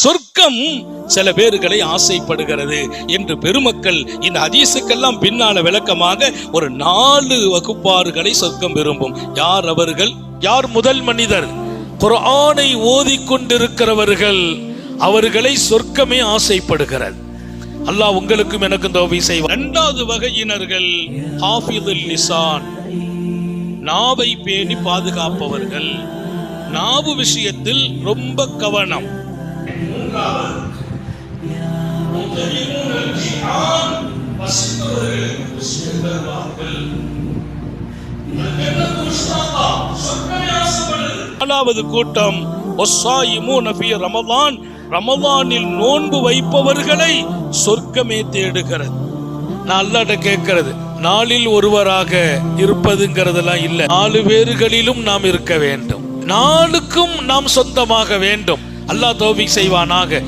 சொர்க்கம் சில பேர்களை ஆசைப்படுகிறது என்று பெருமக்கள் இந்த ஹதீஸுக்கெல்லாம் பின்னால விளக்கமாக ஒரு 4 வகுப்பார்களை சொர்க்கம் விரும்பும். யார் அவர்கள்? யார் முதல் மனிதர்? குர்ஆனை ஓதிக்கொண்டிருக்கிறவர்கள், அவர்களை சொர்க்கமே ஆசைப்படுகிறது. அல்லாஹ் உங்களுக்கும் எனக்கும் தௌஃபீக் செய்வார். 2வது வகையினர்கள் ஹாஃபிதுல் லிசான், நாவை பேணி பாதுகாப்பவர்கள், நாவு விஷயத்தில் ரொம்ப கவனம். நாலாவது கூட்டம் ரமலான், ரமலானில் நோன்பு வைப்பவர்களை சொர்க்கமே தேடுகிறது. நான் அல்லாஹ்ட்ட கேட்கிறது, நாளில் ஒருவராக இருப்பதுங்கிறதெல்லாம் இல்லை. 4 பேர்களிலும் நாம் இருக்க வேண்டும், 4க்கும் நாம் சொந்தமாக வேண்டும். அல்லாஹ் தௌஃபீக் செய்வானாக.